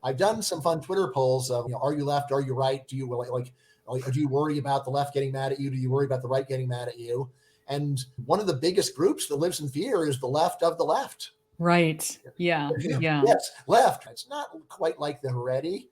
I've done some fun Twitter polls of, are you left? Are you right? Do you do you worry about the left getting mad at you? Do you worry about the right getting mad at you? And one of the biggest groups that lives in fear is the left of the left. Right. Yeah. Yeah. Yes, left. It's not quite like the Haredi,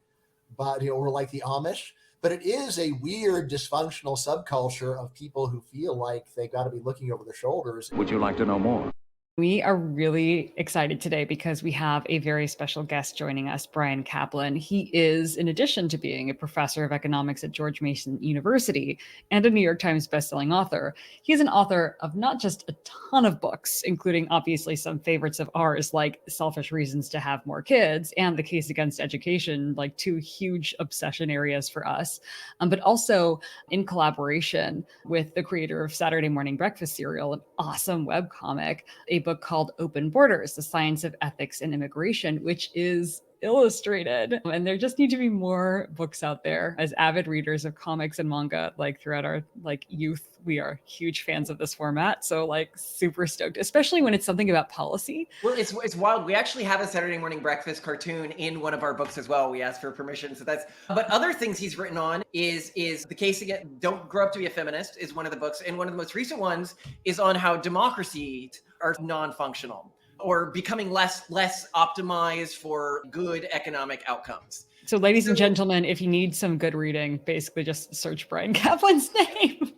but or like the Amish, but it is a weird dysfunctional subculture of people who feel like they've got to be looking over their shoulders. Would you like to know more? We are really excited today because we have a very special guest joining us, Bryan Caplan. He is, in addition to being a professor of economics at George Mason University and a New York Times bestselling author, he's an author of not just a ton of books, including obviously some favorites of ours like Selfish Reasons to Have More Kids and The Case Against Education, like two huge obsession areas for us, but also in collaboration with the creator of Saturday Morning Breakfast Cereal, an awesome webcomic, a book called Open Borders, The Science of Ethics and Immigration, which is illustrated. And there just need to be more books out there. As avid readers of comics and manga, like throughout our youth, we are huge fans of this format. So super stoked, especially when it's something about policy. Well, it's wild. We actually have a Saturday Morning Breakfast cartoon in one of our books as well. We asked for permission. So but other things he's written on is The Case Against Don't Grow Up to Be a Feminist is one of the books. And one of the most recent ones is on how democracies are non-functional or becoming less optimized for good economic outcomes. So ladies and gentlemen, if you need some good reading, basically just search Bryan Caplan's name.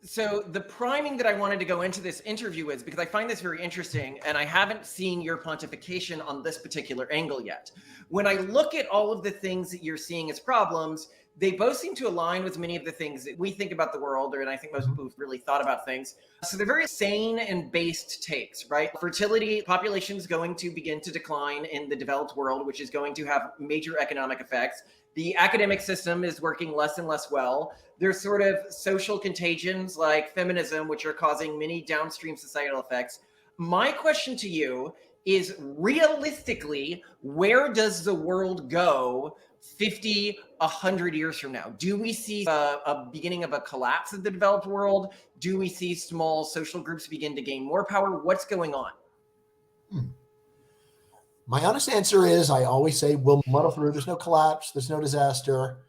So the priming that I wanted to go into this interview is because I find this very interesting and I haven't seen your pontification on this particular angle yet. When I look at all of the things that you're seeing as problems, they both seem to align with many of the things that we think about the world, and I think most people who've really thought about things. So they're very sane and based takes, right? Fertility, population is going to begin to decline in the developed world, which is going to have major economic effects. The academic system is working less and less well. There's sort of social contagions like feminism, which are causing many downstream societal effects. My question to you is, realistically, where does the world go 50, 100 years from now? Do we see a beginning of a collapse of the developed world? Do we see small social groups begin to gain more power? What's going on? My honest answer is I always say we'll muddle through. There's no collapse. There's no disaster.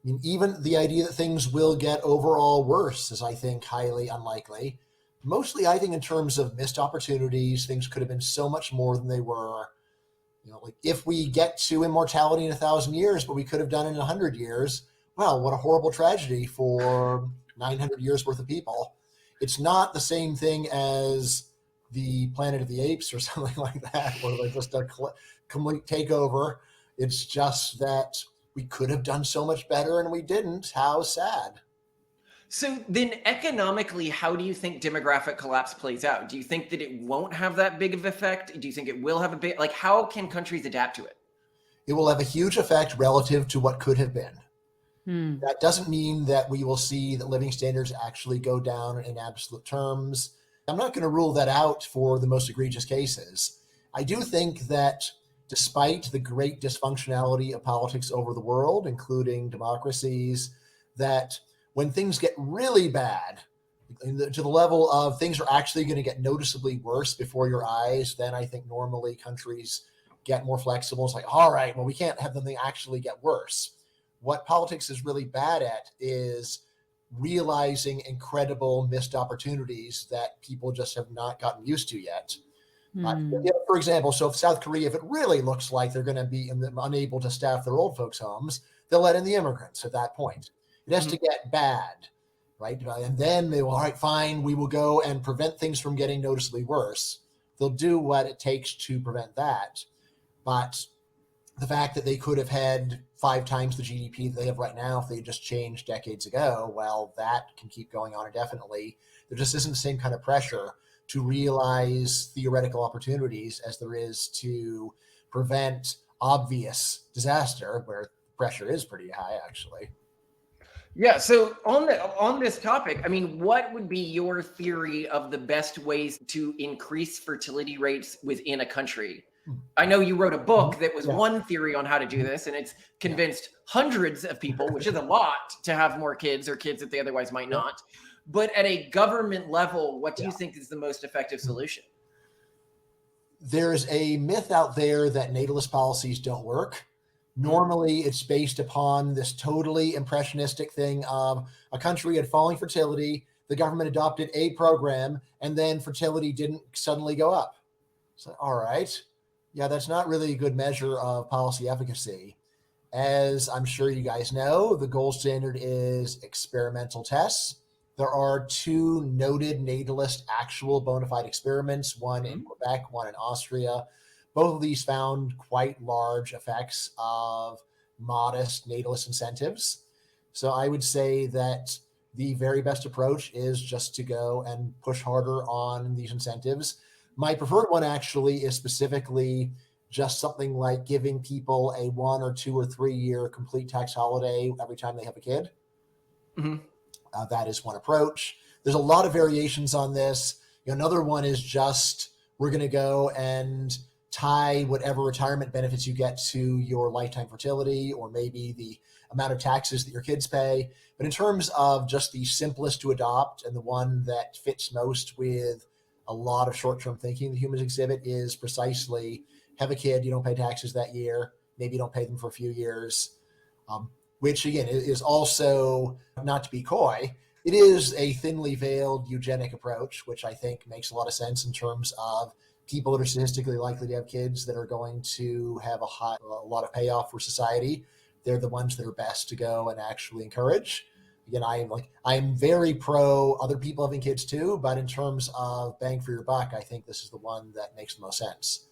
I mean, even the idea that things will get overall worse is, I think, highly unlikely. Mostly, I think, in terms of missed opportunities, things could have been so much more than they were. If we get to immortality in 1,000 years, but we could have done it in 100 years, well, what a horrible tragedy for 900 years worth of people. It's not the same thing as the Planet of the Apes or something like that, where like just a complete takeover. It's just that we could have done so much better and we didn't. How sad. So then economically, how do you think demographic collapse plays out? Do you think that it won't have that big of effect? Do you think it will have a big, how can countries adapt to it? It will have a huge effect relative to what could have been. That doesn't mean that we will see that living standards actually go down in absolute terms. I'm not going to rule that out for the most egregious cases. I do think that despite the great dysfunctionality of politics over the world, including democracies, that when things get really bad, to the level of things are actually going to get noticeably worse before your eyes, then I think normally countries get more flexible. It's like, all right, well, we can't have them actually get worse. What politics is really bad at is realizing incredible missed opportunities that people just have not gotten used to yet. For example, so if South Korea, if it really looks like they're going to be unable to staff their old folks' homes, they'll let in the immigrants at that point. It has to get bad, right? And then they will, all right, fine, we will go and prevent things from getting noticeably worse. They'll do what it takes to prevent that. But the fact that they could have had 5 times the GDP that they have right now if they just changed decades ago, well, that can keep going on indefinitely. There just isn't the same kind of pressure to realize theoretical opportunities as there is to prevent obvious disaster, where pressure is pretty high, actually. Yeah. So on this topic, I mean, what would be your theory of the best ways to increase fertility rates within a country? I know you wrote a book that was one theory on how to do this, and it's convinced hundreds of people, which is a lot, to have more kids or kids that they otherwise might not. But at a government level, what do you think is the most effective solution? There's a myth out there that natalist policies don't work. Normally, it's based upon this totally impressionistic thing of a country had falling fertility, the government adopted a program, and then fertility didn't suddenly go up. So, all right. Yeah, that's not really a good measure of policy efficacy. As I'm sure you guys know, the gold standard is experimental tests. There are two noted natalist actual bona fide experiments, one in Quebec, one in Austria. Both of these found quite large effects of modest natalist incentives. So I would say that the very best approach is just to go and push harder on these incentives. My preferred one actually is specifically just something like giving people a 1 or 2 or 3 year complete tax holiday every time they have a kid. That is one approach. There's a lot of variations on this. Another one is just we're going to go and tie whatever retirement benefits you get to your lifetime fertility, or maybe the amount of taxes that your kids pay. But in terms of just the simplest to adopt and the one that fits most with a lot of short-term thinking that humans exhibit is precisely have a kid, you don't pay taxes that year, maybe you don't pay them for a few years, which again is also, not to be coy, it is a thinly veiled eugenic approach, which I think makes a lot of sense in terms of people that are statistically likely to have kids that are going to have a lot of payoff for society. They're the ones that are best to go and actually encourage. Again, I am very pro other people having kids too, but in terms of bang for your buck, I think this is the one that makes the most sense.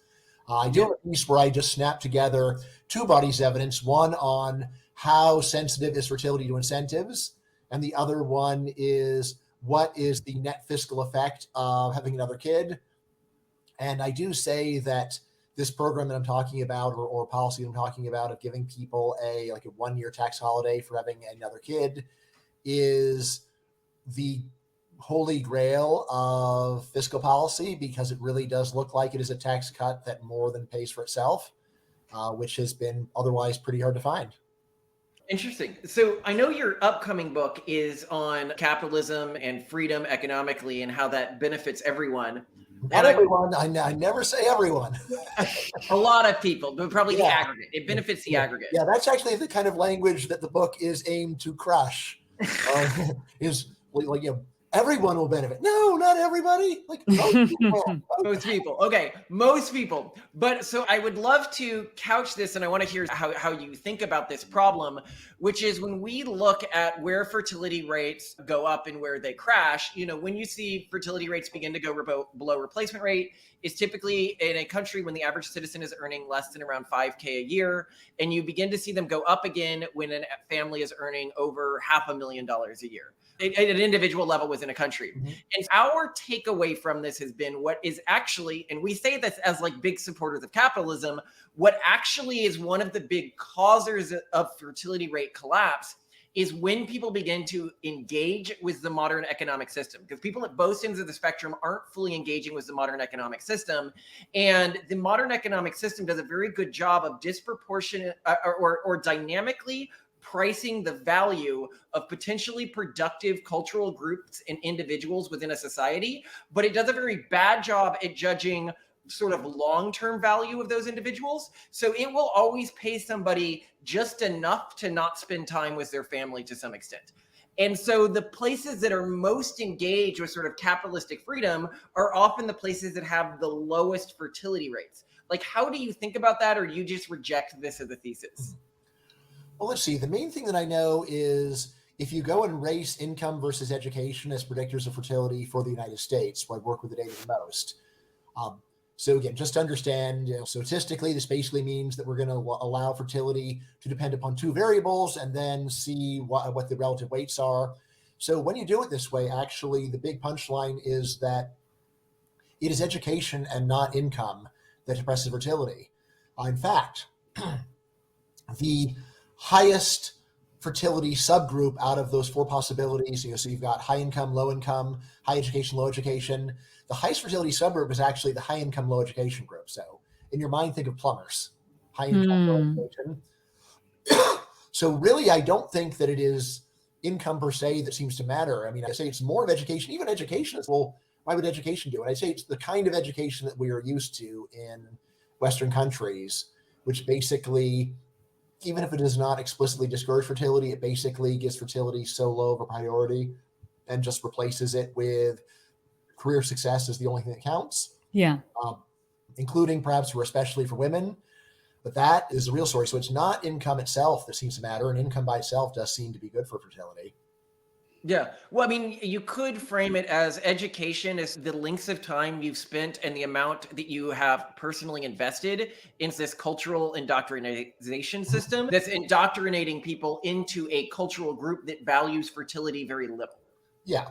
I do have a piece where I just snap together two bodies of evidence, one on how sensitive is fertility to incentives, and the other one is what is the net fiscal effect of having another kid. And I do say that this program that I'm talking about, or policy I'm talking about, of giving people a 1 year tax holiday for having another kid, is the holy grail of fiscal policy, because it really does look like it is a tax cut that more than pays for itself, which has been otherwise pretty hard to find. Interesting. So I know your upcoming book is on capitalism and freedom economically and how that benefits everyone. Not everyone. I never say everyone. A lot of people, but probably the aggregate. It benefits the aggregate. Yeah, that's actually the kind of language that the book is aimed to crush. Is everyone will benefit. No, not everybody. Most people. Most people. Okay, most people. But so I would love to couch this, and I want to hear how you think about this problem, which is when we look at where fertility rates go up and where they crash, when you see fertility rates begin to go below replacement rate, is typically in a country when the average citizen is earning less than around $5,000 a year, and you begin to see them go up again when a family is earning over $500,000 a year at an individual level within a country. And our takeaway from this has been what is actually, and we say this as big supporters of capitalism, what actually is one of the big causers of fertility rate collapse is when people begin to engage with the modern economic system, because people at both ends of the spectrum aren't fully engaging with the modern economic system. And the modern economic system does a very good job of disproportionate or dynamically pricing the value of potentially productive cultural groups and individuals within a society, but it does a very bad job at judging sort of long-term value of those individuals. So it will always pay somebody just enough to not spend time with their family to some extent. And so the places that are most engaged with sort of capitalistic freedom are often the places that have the lowest fertility rates. How do you think about that, or do you just reject this as a thesis? Well, let's see. The main thing that I know is if you go and race income versus education as predictors of fertility for the United States, where I work with the data the most. So again, just to understand, statistically, this basically means that we're going to allow fertility to depend upon two variables and then see what the relative weights are. So when you do it this way, actually, the big punchline is that it is education and not income that depresses fertility. In fact, the highest fertility subgroup out of those four possibilities, so you've got high income, low income, high education, low education. The highest fertility subgroup is actually the high income, low education group. So in your mind, think of plumbers, high income, low education. So really, I don't think that it is income per se that seems to matter. I mean, I say it's more of education. Even education is, well, why would education do it? I'd say it's the kind of education that we are used to in Western countries, which basically even if it does not explicitly discourage fertility, it basically gives fertility so low of a priority and just replaces it with career success as the only thing that counts. Yeah. Including perhaps or especially for women. But that is the real story. So it's not income itself that seems to matter, and income by itself does seem to be good for fertility. Yeah. Well, I mean, you could frame it as education is the lengths of time you've spent and the amount that you have personally invested in this cultural indoctrination system that's indoctrinating people into a cultural group that values fertility very little. Yeah.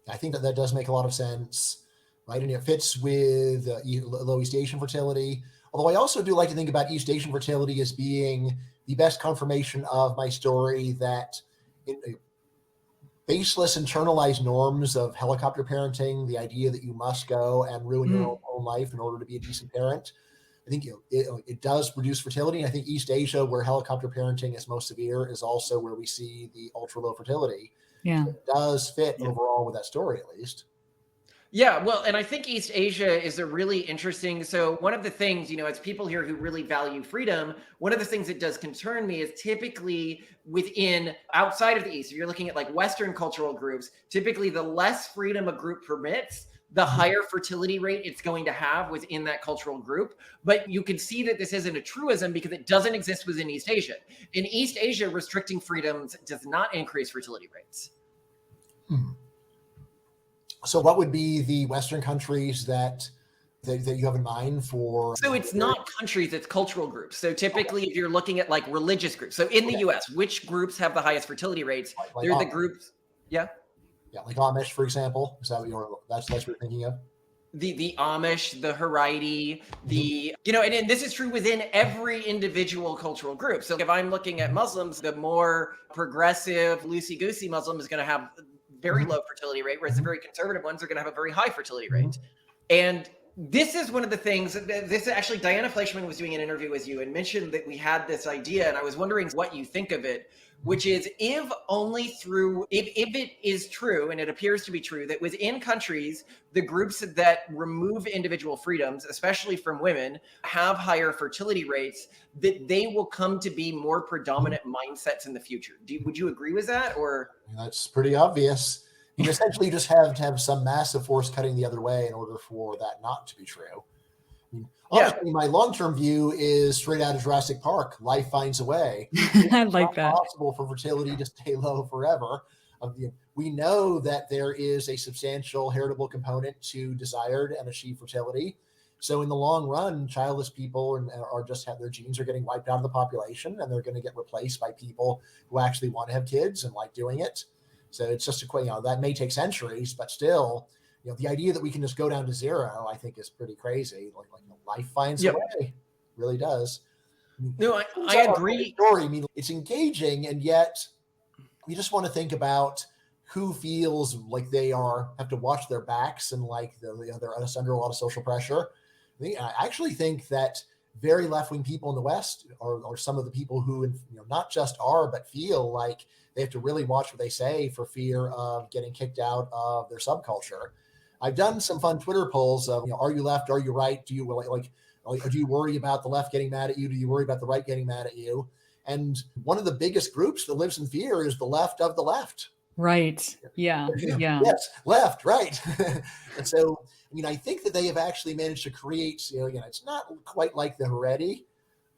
I think that does make a lot of sense, right? And it fits with low East Asian fertility. Although I also do like to think about East Asian fertility as being the best confirmation of my story that baseless internalized norms of helicopter parenting, the idea that you must go and ruin your own life in order to be a decent parent, I think it does reduce fertility. And I think East Asia, where helicopter parenting is most severe, is also where we see the ultra low fertility. Yeah. So it does fit overall with that story, at least. Yeah, well, and I think East Asia is a really interesting. So one of the things, as people here who really value freedom, one of the things that does concern me is typically outside of the East, if you're looking at like Western cultural groups, typically the less freedom a group permits, the higher fertility rate it's going to have within that cultural group. But you can see that this isn't a truism because it doesn't exist within East Asia. In East Asia, restricting freedoms does not increase fertility rates. So what would be the Western countries that you have in mind for? So it's not countries, it's cultural groups. So typically if you're looking at like religious groups, so in the US, which groups have the highest fertility rates? Like They're the groups. Yeah. Yeah, like Amish, for example. Is that that's what you're thinking of? The Amish, the Haredi, and this is true within every individual cultural group. So if I'm looking at Muslims, the more progressive, loosey-goosey Muslim is going to have very low fertility rate, whereas the very conservative ones are going to have a very high fertility rate. And this is one of the things actually Diana Fleischman was doing an interview with you and mentioned that we had this idea, and I was wondering what you think of it, which is if it is true, and it appears to be true, that within countries, the groups that remove individual freedoms, especially from women, have higher fertility rates, that they will come to be more predominant mindsets in the future. Would you agree with that? Or that's pretty obvious. You essentially just have to have some massive force cutting the other way in order for that not to be true. Honestly, my long-term view is straight out of Jurassic Park. Life finds a way. I like that. It's not possible for fertility to stay low forever. We know that there is a substantial heritable component to desired and achieved fertility. So in the long run, childless people are just have their genes are getting wiped out of the population, and they're going to get replaced by people who actually want to have kids and like doing it. So it's just that may take centuries, but still, the idea that we can just go down to zero, I think, is pretty crazy. Like life finds a way, really does. No, I agree. Story. It's engaging, and yet we just want to think about who feels like they have to watch their backs and like they're under a lot of social pressure. I actually think that very left-wing people in the West are some of the people who, not just are, but feel like they have to really watch what they say for fear of getting kicked out of their subculture. I've done some fun Twitter polls of, are you left? Are you right? Do you do you worry about the left getting mad at you? Do you worry about the right getting mad at you? And one of the biggest groups that lives in fear is the left of the left. Right. Yeah. Yeah. Yes. Left. Right. And so, I think that they have actually managed to create, it's not quite like the Haredi,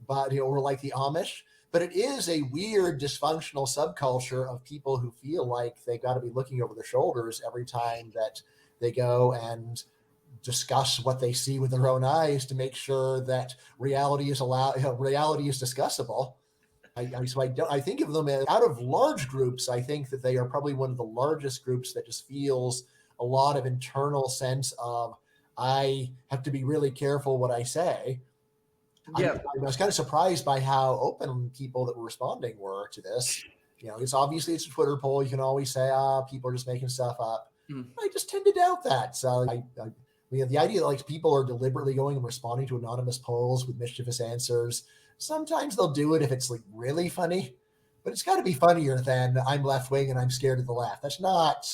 but, or like the Amish, but it is a weird dysfunctional subculture of people who feel like they've got to be looking over their shoulders every time that they go and discuss what they see with their own eyes to make sure that reality is discussable. I think of them as, out of large groups, I think that they are probably one of the largest groups that just feels a lot of internal sense of, I have to be really careful what I say. Yeah. I was kind of surprised by how open people that were responding were to this. It's a Twitter poll. You can always say, people are just making stuff up. I just tend to doubt that. So the idea that like people are deliberately going and responding to anonymous polls with mischievous answers, sometimes they'll do it if it's like really funny, but it's got to be funnier than I'm left wing and I'm scared of the left. That's not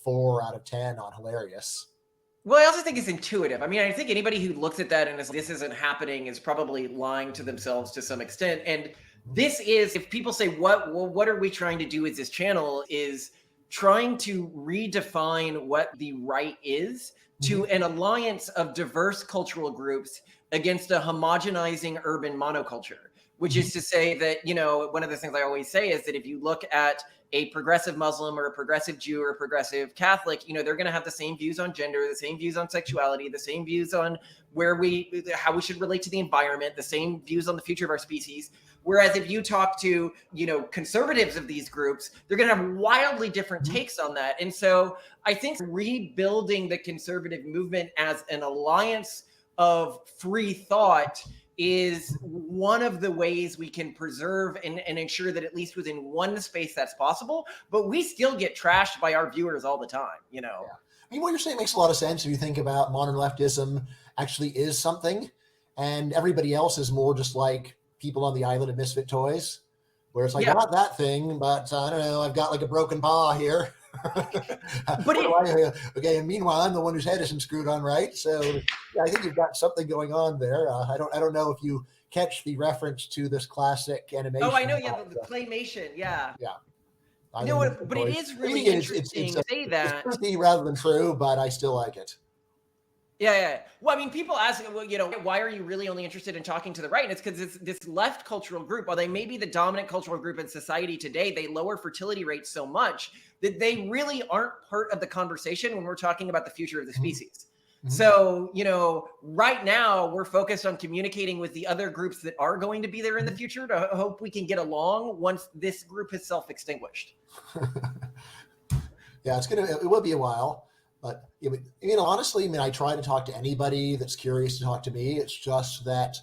4 out of 10 on hilarious. Well, I also think it's intuitive. I think anybody who looks at that and is this isn't happening is probably lying to themselves to some extent. And this is, if people say, what are we trying to do with this channel, is trying to redefine what the right is to an alliance of diverse cultural groups against a homogenizing urban monoculture, which is to say that, one of the things I always say is that if you look at a progressive Muslim or a progressive Jew or a progressive Catholic, they're going to have the same views on gender, the same views on sexuality, the same views on how we should relate to the environment, the same views on the future of our species. Whereas if you talk to, conservatives of these groups, they're going to have wildly different takes on that. And so I think rebuilding the conservative movement as an alliance of free thought is one of the ways we can preserve and ensure that at least within one space that's possible, but we still get trashed by our viewers all the time, Yeah. I mean, what you're saying makes a lot of sense if you think about modern leftism actually is something, and everybody else is more just like people on the island of misfit toys, where it's like, not that thing, but I don't know, I've got like a broken paw here. But okay, and meanwhile, I'm the one whose head isn't screwed on right. So yeah, I think you've got something going on there. I don't know if you catch the reference to this classic animation. Oh, I know, the claymation, yeah. Yeah. But it is really interesting to say that. It's truthy rather than true, but I still like it. Yeah. Well, I mean, people ask, why are you really only interested in talking to the right? And it's because it's this left cultural group, while they may be the dominant cultural group in society today, they lower fertility rates so much that they really aren't part of the conversation when we're talking about the future of the species. Mm-hmm. So, right now we're focused on communicating with the other groups that are going to be there in the future to hope we can get along once this group has self-extinguished. Yeah, it will be a while. But, honestly, I try to talk to anybody that's curious to talk to me. It's just that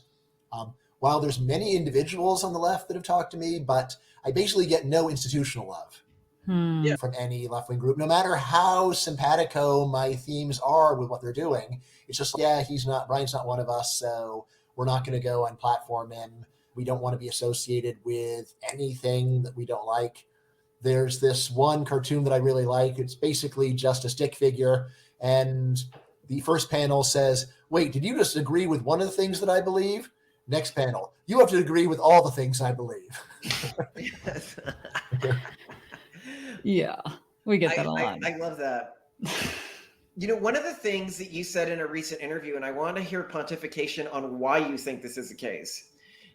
while there's many individuals on the left that have talked to me, but I basically get no institutional love from any left-wing group, no matter how simpatico my themes are with what they're doing. It's just, Brian's not one of us, so we're not going to go and platform him. We don't want to be associated with anything that we don't like. There's this one cartoon that I really like. It's basically just a stick figure. And the first panel says, wait, did you just agree with one of the things that I believe? Next panel, you have to agree with all the things I believe. Yeah, we get that a lot. I love that. One of the things that you said in a recent interview, and I want to hear pontification on why you think this is the case,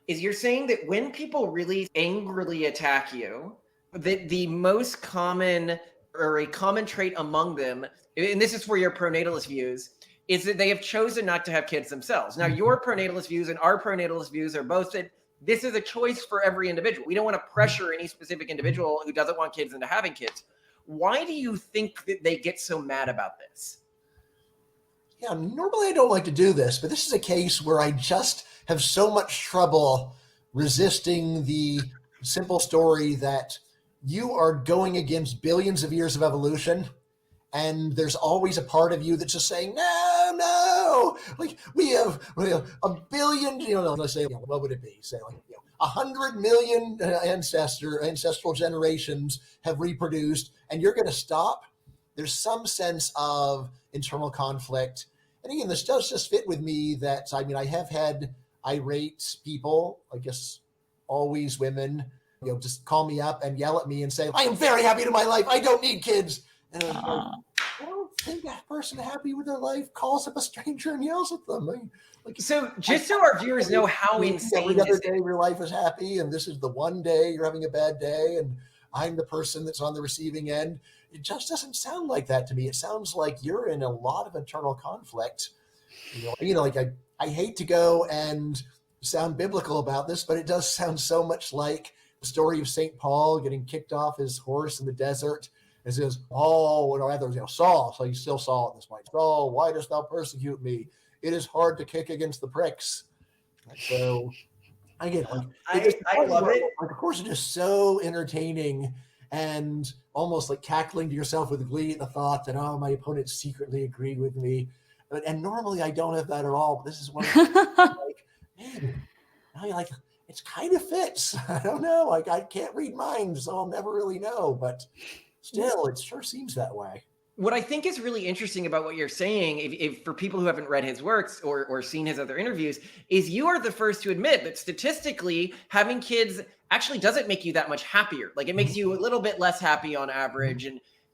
is you're saying that when people really angrily attack you, that the most common or a common trait among them, and this is for your pronatalist views, is that they have chosen not to have kids themselves. Now, your pronatalist views and our pronatalist views are both that this is a choice for every individual. We don't want to pressure any specific individual who doesn't want kids into having kids. Why do you think that they get so mad about this? Yeah, normally I don't like to do this, but this is a case where I just have so much trouble resisting the simple story that you are going against billions of years of evolution, and there's always a part of you that's just saying, no, like we have a billion, let's say, what would it be? Say 100 million ancestral generations have reproduced, and you're going to stop? There's some sense of internal conflict. And again, this does just fit with me that, I have had irate people, I guess always women, just call me up and yell at me and say, I am very happy in my life. I don't need kids. And I'm like, I don't think that person happy with their life calls up a stranger and yells at them. So just so our viewers know how insane every other day your life is happy, and this is the one day you're having a bad day, and I'm the person that's on the receiving end. It just doesn't sound like that to me. It sounds like you're in a lot of internal conflict. I hate to go and sound biblical about this, but it does sound so much like the story of St. Paul getting kicked off his horse in the desert. It says, Saul, so he's still Saul at this point. Saul, why dost thou persecute me? It is hard to kick against the pricks. So I get I love it. Of course, it's just so entertaining and almost like cackling to yourself with glee at the thought that, my opponents secretly agree with me. And normally I don't have that at all, but this is one of it kind of fits. I don't know. I can't read minds, so I'll never really know. But still, it sure seems that way. What I think is really interesting about what you're saying, if for people who haven't read his works or seen his other interviews, is you are the first to admit that statistically, having kids actually doesn't make you that much happier. Like it makes you a little bit less happy on average.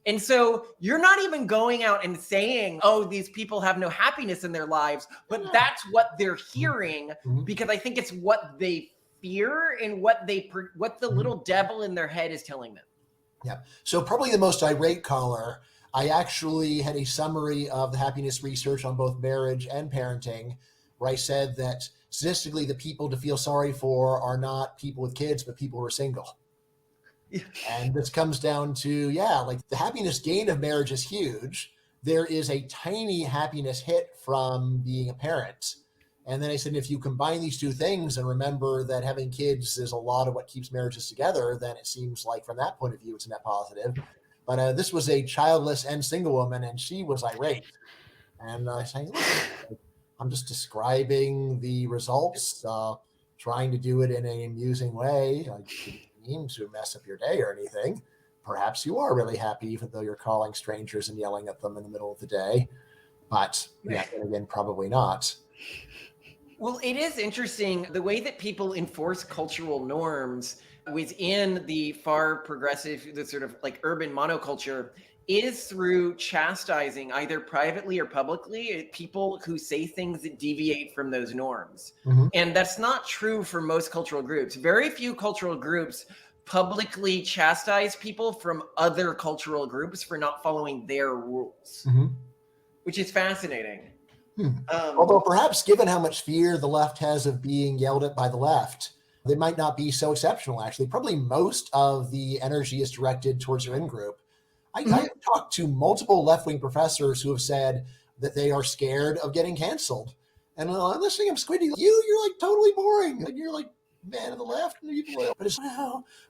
And so you're not even going out and saying, oh, these people have no happiness in their lives, but that's what they're hearing, because I think it's what they fear and what the little devil in their head is telling them. Yeah. So probably the most irate caller, I actually had a summary of the happiness research on both marriage and parenting, where I said that statistically the people to feel sorry for are not people with kids, but people who are single. And this comes down to, like the happiness gain of marriage is huge. There is a tiny happiness hit from being a parent. And then I said, if you combine these two things and remember that having kids is a lot of what keeps marriages together, then it seems like from that point of view, it's a net positive. But this was a childless and single woman, and she was irate. And I said, I'm just describing the results, trying to do it in an amusing way. I didn't mean to mess up your day or anything. Perhaps you are really happy, even though you're calling strangers and yelling at them in the middle of the day. But then again, probably not. Well, it is interesting the way that people enforce cultural norms within the far progressive, the sort of like urban monoculture, is through chastising either privately or publicly people who say things that deviate from those norms. And that's not true for most cultural groups. Very few cultural groups publicly chastise people from other cultural groups for not following their rules, which is fascinating. Although perhaps given how much fear the left has of being yelled at by the left, they might not be so exceptional, actually. Probably most of the energy is directed towards your in-group. I've talked to multiple left-wing professors who have said that they are scared of getting canceled. And I'm listening, I'm squinting. You're like totally boring. Like you're like man of the left. And but it's,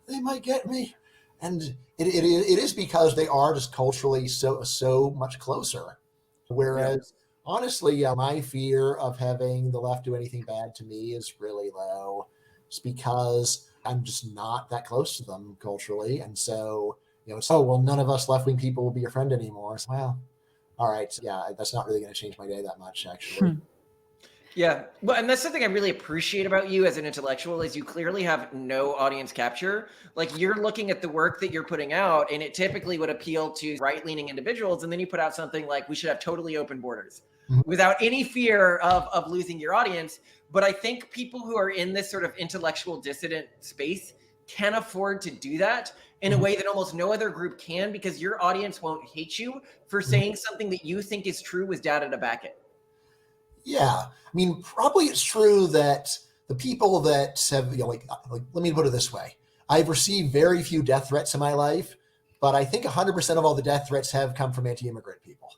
they might get me. And it is because they are just culturally so much closer. Whereas, honestly, my fear of having the left do anything bad to me is really low. It's because I'm just not that close to them culturally. And so, none of us left-wing people will be your friend anymore. So, well, all right. That's not really going to change my day that much, actually. Yeah. Well, and that's something I really appreciate about you as an intellectual is you clearly have no audience capture. Like you're looking at the work that you're putting out and it typically would appeal to right-leaning individuals. And then you put out something like we should have totally open borders without any fear of losing your audience. But I think people who are in this sort of intellectual dissident space can afford to do that in a way that almost no other group can, because your audience won't hate you for saying something that you think is true with data to back it. Yeah. I mean, probably it's true that the people that have, let me put it this way. I've received very few death threats in my life, but I think 100% of all the death threats have come from anti-immigrant people.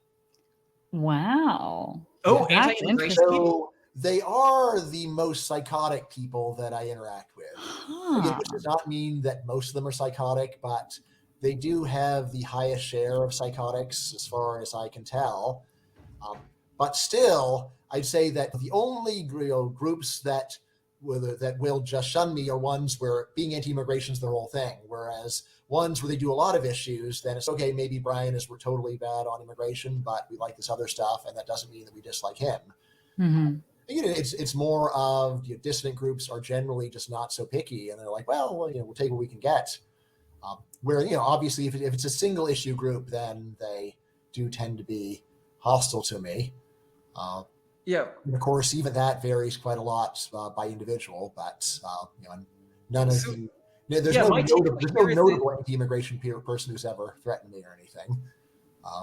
Wow. Oh, anti-immigration people? So they are the most psychotic people that I interact with. Again, which does not mean that most of them are psychotic, but they do have the highest share of psychotics as far as I can tell. But still, I'd say that the only groups that will just shun me are ones where being anti-immigration is the whole thing. Whereas ones where they do a lot of issues, then it's okay, maybe Brian we're totally bad on immigration, but we like this other stuff, and that doesn't mean that we dislike him. It's more of dissident groups are generally just not so picky, and they're like, well, we'll take what we can get. Where obviously, if it's a single issue group, then they do tend to be hostile to me. And of course, even that varies quite a lot by individual, but none of the there's no notable anti-immigration person who's ever threatened me or anything.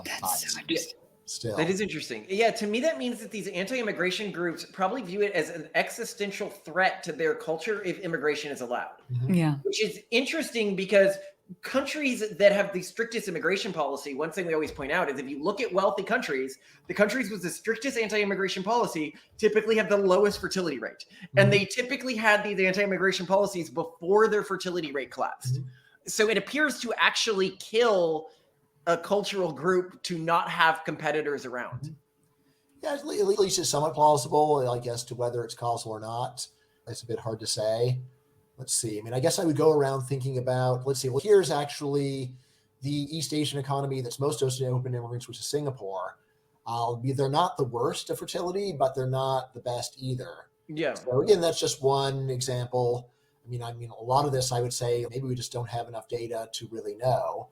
That's so interesting. Still, that is interesting. Yeah, to me, that means that these anti-immigration groups probably view it as an existential threat to their culture if immigration is allowed. Yeah, which is interesting because countries that have the strictest immigration policy, one thing we always point out is if you look at wealthy countries, the countries with the strictest anti-immigration policy typically have the lowest fertility rate. And they typically had these anti-immigration policies before their fertility rate collapsed. So it appears to actually kill a cultural group to not have competitors around. Yeah, at least it's somewhat plausible, I guess, to whether it's causal or not. It's a bit hard to say. Let's see. I mean, I guess I would go around thinking about, here's actually the East Asian economy that's most open to immigrants, which is Singapore. They're not the worst of fertility, but they're not the best either. Yeah. So again, that's just one example. I mean, a lot of this, I would say, maybe we just don't have enough data to really know.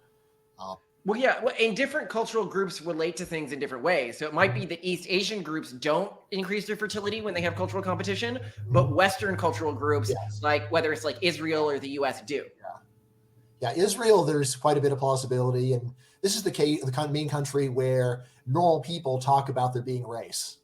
Well, yeah, and different cultural groups relate to things in different ways. So it might be that East Asian groups don't increase their fertility when they have cultural competition, but Western cultural groups, Yes. like whether it's like Israel or the US, do. Yeah, Israel, there's quite a bit of plausibility. And this is the case, the main country where normal people talk about there being race.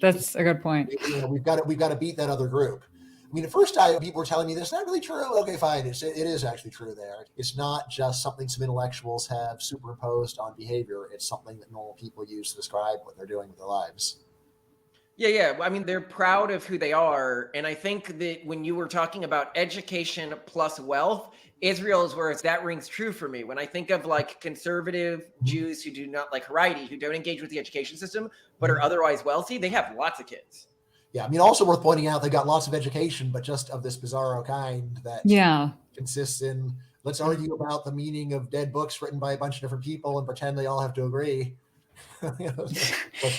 That's a good point. We've got to beat that other group. I mean, at first, people were telling me that's not really true. Okay, fine. It is actually true there. It's not just something some intellectuals have superimposed on behavior. It's something that normal people use to describe what they're doing with their lives. Yeah. I mean, they're proud of who they are. And I think that when you were talking about education plus wealth, Israel is where that rings true for me. When I think of like conservative Jews who do not like Haredi, who don't engage with the education system, but are otherwise wealthy, they have lots of kids. Yeah, I mean, also worth pointing out, they got lots of education, but just of this bizarro kind that consists in, let's argue about the meaning of dead books written by a bunch of different people and pretend they all have to agree.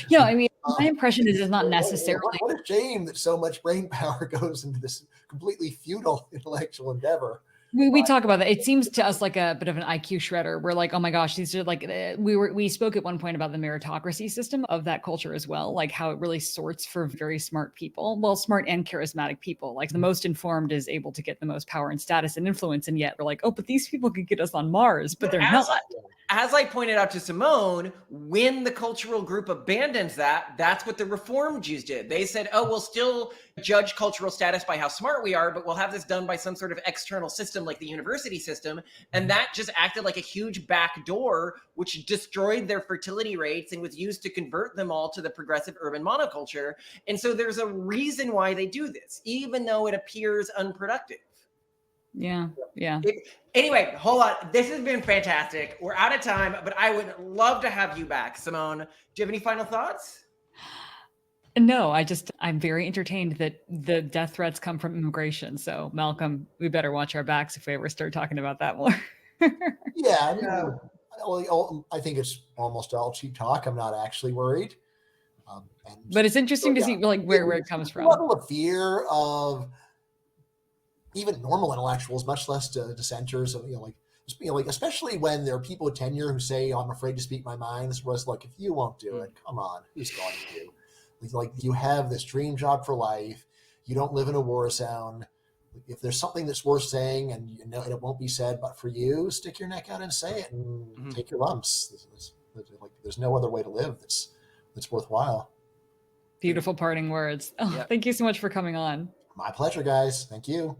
Yeah, I mean, my impression is it's not necessarily. What a shame that so much brain power goes into this completely futile intellectual endeavor. We talk about that. It seems to us like a bit of an IQ shredder. We're like, oh my gosh, these are like, we spoke at one point about the meritocracy system of that culture as well, like how it really sorts for very smart people, well, smart and charismatic people. Like the most informed is able to get the most power and status and influence, and yet we're like, oh, but these people could get us on Mars, but they're not. As I pointed out to Simone, when the cultural group abandons that, that's what the Reform Jews did. They said, oh, we'll still judge cultural status by how smart we are, but we'll have this done by some sort of external system like the university system. And that just acted like a huge back door, which destroyed their fertility rates and was used to convert them all to the progressive urban monoculture. And so there's a reason why they do this, even though it appears unproductive. Yeah. Anyway, hold on. This has been fantastic. We're out of time, but I would love to have you back. Simone, do you have any final thoughts? No, I'm very entertained that the death threats come from immigration. So Malcolm, we better watch our backs if we ever start talking about that more. Yeah, I mean, I think it's almost all cheap talk. I'm not actually worried. But it's interesting to see like where it comes from. The level of fear of even normal intellectuals, much less dissenters, especially when there are people with tenure who say, "I'm afraid to speak my mind." This was like, if you won't do it, come on, who's going to? Like, you have this dream job for life. You don't live in a war zone. If there's something that's worth saying, and you know it won't be said, but for you, stick your neck out and say it, and take your lumps. There's no other way to live that's worthwhile. Beautiful parting words. Oh, Thank you so much for coming on. My pleasure, guys. Thank you.